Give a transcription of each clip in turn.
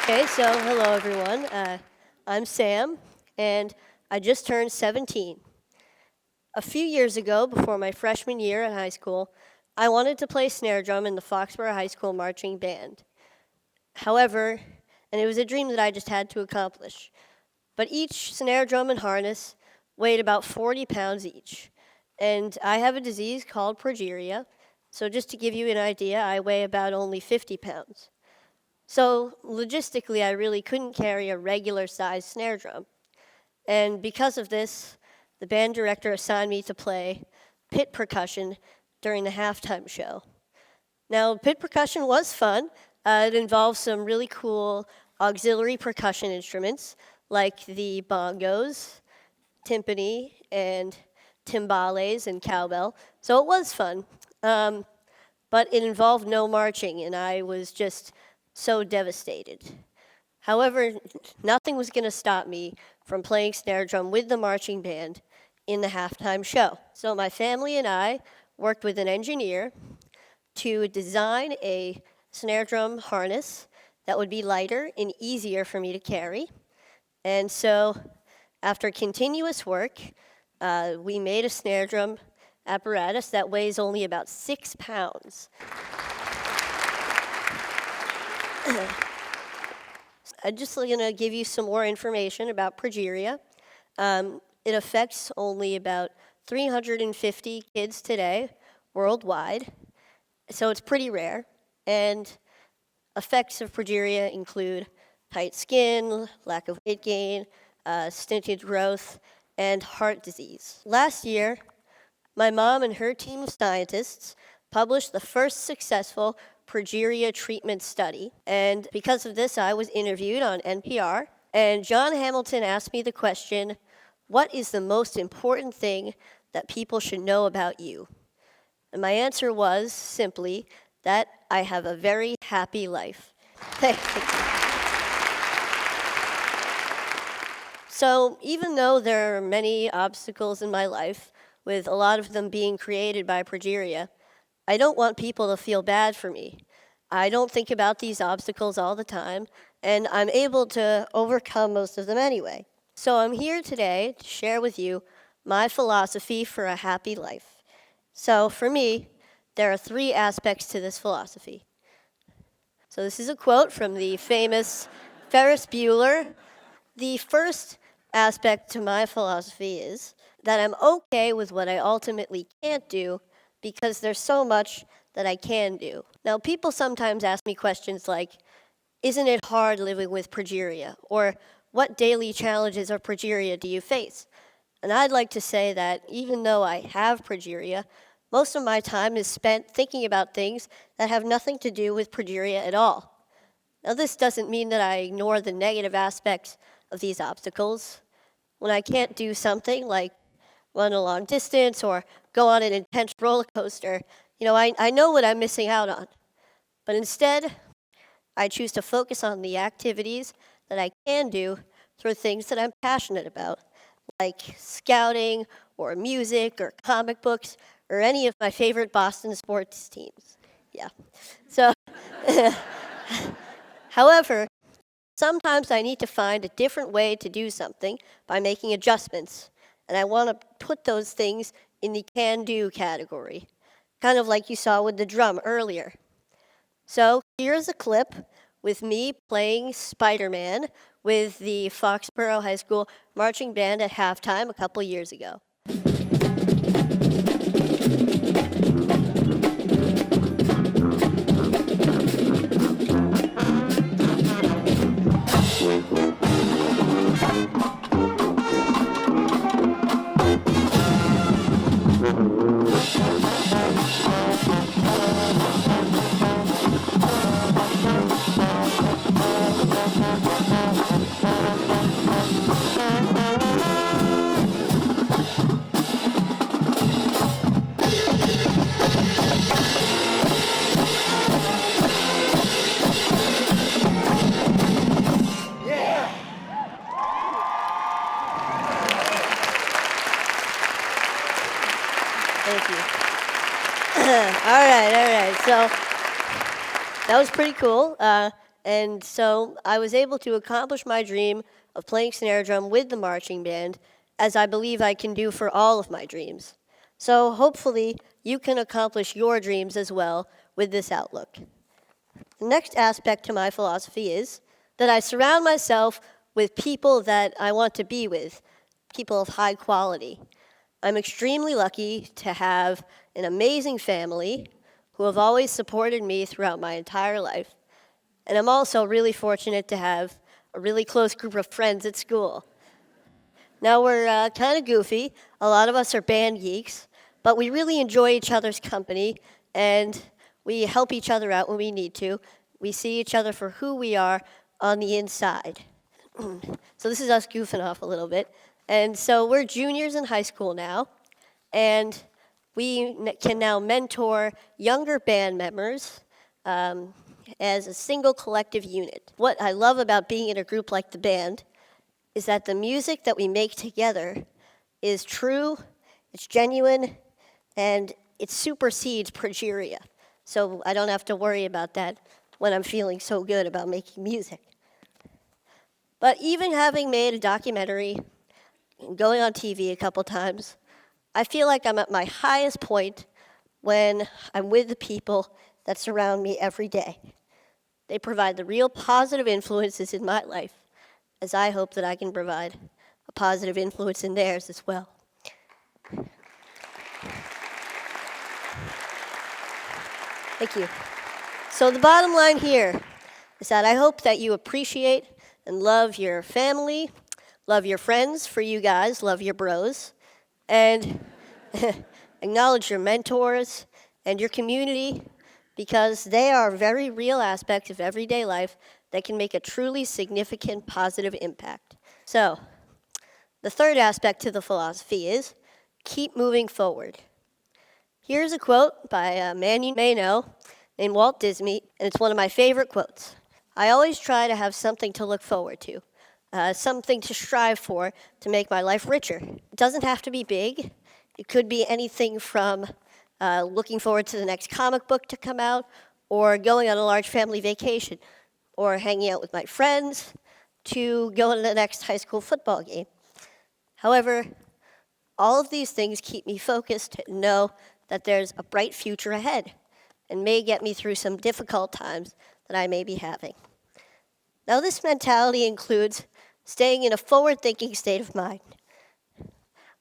Okay, so hello everyone. I'm Sam, and I just turned 17. A few years ago, before my freshman year in high school, I wanted to play snare drum in the Foxborough High School marching band. However, and it was a dream that I just had to accomplish, but each snare drum and harness weighed about 40 pounds each. And I have a disease called progeria, so just to give you an idea, I weigh about only 50 pounds. So logistically, I really couldn't carry a regular sized snare drum. And because of this, the band director assigned me to play pit percussion during the halftime show. Now, pit percussion was fun. It involved some really cool auxiliary percussion instruments like the bongos, timpani, and timbales and cowbell. So it was fun. But it involved no marching, and I was just so devastated. However, nothing was going to stop me from playing snare drum with the marching band in the halftime show. So my family and I worked with an engineer to design a snare drum harness that would be lighter and easier for me to carry. And so, after continuous work, we made a snare drum apparatus that weighs only about 6 pounds. I'm just going to give you some more information about progeria. It affects only about 350 kids today worldwide, so it's pretty rare. And effects of progeria include tight skin, lack of weight gain, stunted growth, and heart disease. Last year, my mom and her team of scientists published the first successful progeria treatment study. And because of this, I was interviewed on NPR. And John Hamilton asked me the question, what is the most important thing that people should know about you? And my answer was simply that I have a very happy life. Thank you. So even though there are many obstacles in my life, with a lot of them being created by progeria, I don't want people to feel bad for me. I don't think about these obstacles all the time, and I'm able to overcome most of them anyway. So I'm here today to share with you my philosophy for a happy life. So for me, there are 3 aspects to this philosophy. So this is a quote from the famous Ferris Bueller. The first aspect to my philosophy is that I'm okay with what I ultimately can't do because there's so much that I can do. Now, people sometimes ask me questions like, isn't it hard living with progeria? Or what daily challenges of progeria do you face? And I'd like to say that even though I have progeria, most of my time is spent thinking about things that have nothing to do with progeria at all. Now, this doesn't mean that I ignore the negative aspects of these obstacles. When I can't do something like run a long distance or go on an intense roller coaster, I know what I'm missing out on. But instead, I choose to focus on the activities that I can do through things that I'm passionate about, like scouting or music or comic books or any of my favorite Boston sports teams. Yeah. So, however, sometimes I need to find a different way to do something by making adjustments, and I want to put those things in the can-do category, kind of like you saw with the drum earlier. So here's a clip with me playing Spider-Man with the Foxborough High School marching band at halftime a couple years ago. Thank you. All right. So that was pretty cool. And so I was able to accomplish my dream of playing snare drum with the marching band, as I believe I can do for all of my dreams. So hopefully you can accomplish your dreams as well with this outlook. The next aspect to my philosophy is that I surround myself with people that I want to be with, people of high quality. I'm extremely lucky to have an amazing family who have always supported me throughout my entire life. And I'm also really fortunate to have a really close group of friends at school. Now, we're kind of goofy. A lot of us are band geeks, but we really enjoy each other's company, and we help each other out when we need to. We see each other for who we are on the inside. So this is us goofing off a little bit. And so we're juniors in high school now, and we can now mentor younger band members as a single collective unit. What I love about being in a group like the band is that the music that we make together is true, it's genuine, and it supersedes progeria. So I don't have to worry about that when I'm feeling so good about making music. But even having made a documentary and going on TV a couple times, I feel like I'm at my highest point when I'm with the people that surround me every day. They provide the real positive influences in my life, as I hope that I can provide a positive influence in theirs as well. Thank you. So the bottom line here is that I hope that you appreciate and love your family, love your friends, for you guys, love your bros, and acknowledge your mentors and your community, because they are very real aspects of everyday life that can make a truly significant positive impact. So, the third aspect to the philosophy is keep moving forward. Here's a quote by a man you may know named Walt Disney, and it's one of my favorite quotes. I always try to have something to look forward to, something to strive for to make my life richer. It doesn't have to be big. It could be anything from looking forward to the next comic book to come out, or going on a large family vacation, or hanging out with my friends, to going to the next high school football game. However, all of these things keep me focused and know that there's a bright future ahead and may get me through some difficult times that I may be having. Now, this mentality includes staying in a forward-thinking state of mind.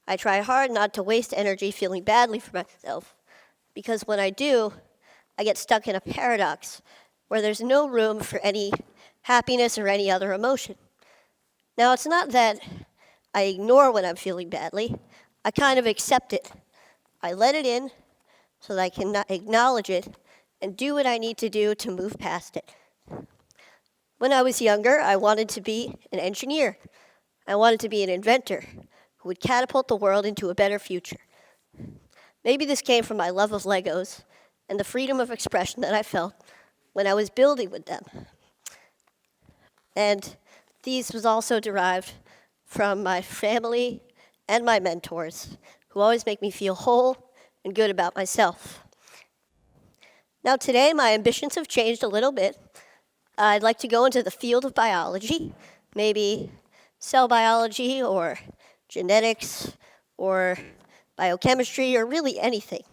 I try hard not to waste energy feeling badly for myself, because when I do, I get stuck in a paradox where there's no room for any happiness or any other emotion. Now, it's not that I ignore when I'm feeling badly. I kind of accept it. I let it in so that I can acknowledge it and do what I need to do to move past it. When I was younger, I wanted to be an engineer. I wanted to be an inventor who would catapult the world into a better future. Maybe this came from my love of Legos and the freedom of expression that I felt when I was building with them. And these was also derived from my family and my mentors, who always make me feel whole and good about myself. Now today, my ambitions have changed a little bit. I'd like to go into the field of biology, maybe cell biology or genetics or biochemistry or really anything.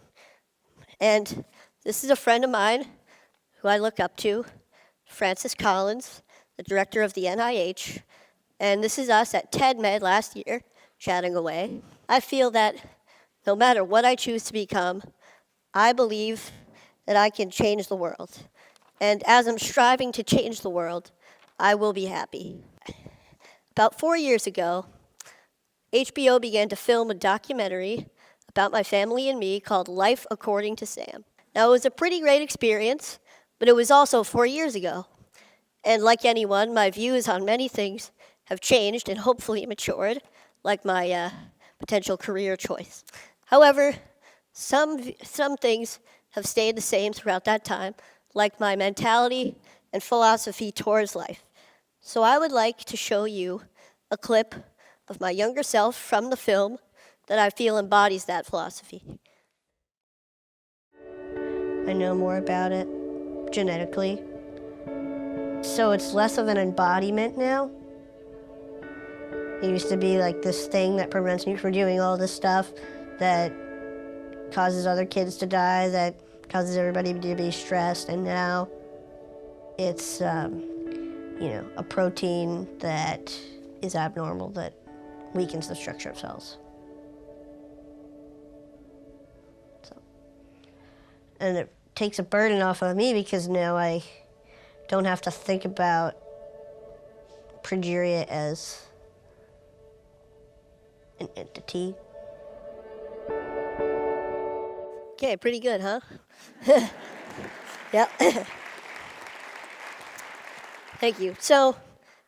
And this is a friend of mine who I look up to, Francis Collins, the director of the NIH, and this is us at TEDmed last year, chatting away. I feel that no matter what I choose to become, I believe that I can change the world. And as I'm striving to change the world, I will be happy. About 4 years ago, HBO began to film a documentary about my family and me called Life According to Sam. Now, it was a pretty great experience, but it was also 4 years ago. And like anyone, my views on many things have changed and hopefully matured, like my potential career choice. However, some things have stayed the same throughout that time, like my mentality and philosophy towards life. So I would like to show you a clip of my younger self from the film that I feel embodies that philosophy. I know more about it genetically. So it's less of an embodiment now. It used to be like this thing that prevents me from doing all this stuff that causes other kids to die, that causes everybody to be stressed, and now it's, a protein that is abnormal, that weakens the structure of cells. And it takes a burden off of me because now I don't have to think about progeria as an entity. Okay, pretty good, huh? Yep. Thank you. So,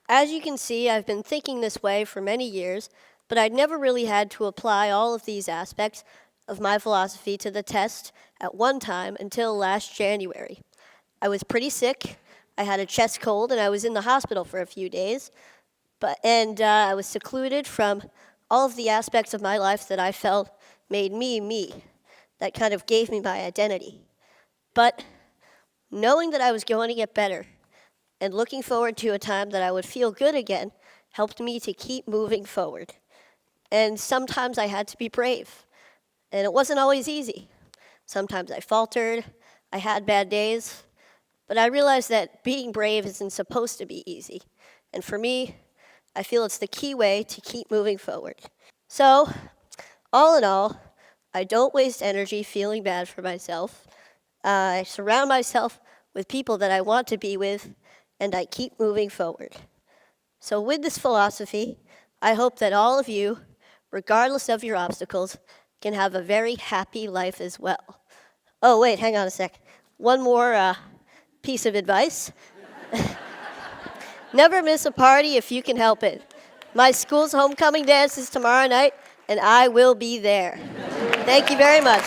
as you can see, I've been thinking this way for many years, but I'd never really had to apply all of these aspects of my philosophy to the test at one time until last January. I was pretty sick. I had a chest cold, and I was in the hospital for a few days. I was secluded from all of the aspects of my life that I felt made me me. That kind of gave me my identity. But knowing that I was going to get better and looking forward to a time that I would feel good again helped me to keep moving forward. And sometimes I had to be brave, and it wasn't always easy. Sometimes I faltered, I had bad days, but I realized that being brave isn't supposed to be easy. And for me, I feel it's the key way to keep moving forward. So, all in all, I don't waste energy feeling bad for myself. I surround myself with people that I want to be with, and I keep moving forward. So with this philosophy, I hope that all of you, regardless of your obstacles, can have a very happy life as well. Oh, wait, hang on a sec. One more piece of advice. Never miss a party if you can help it. My school's homecoming dance is tomorrow night, and I will be there. Thank you very much.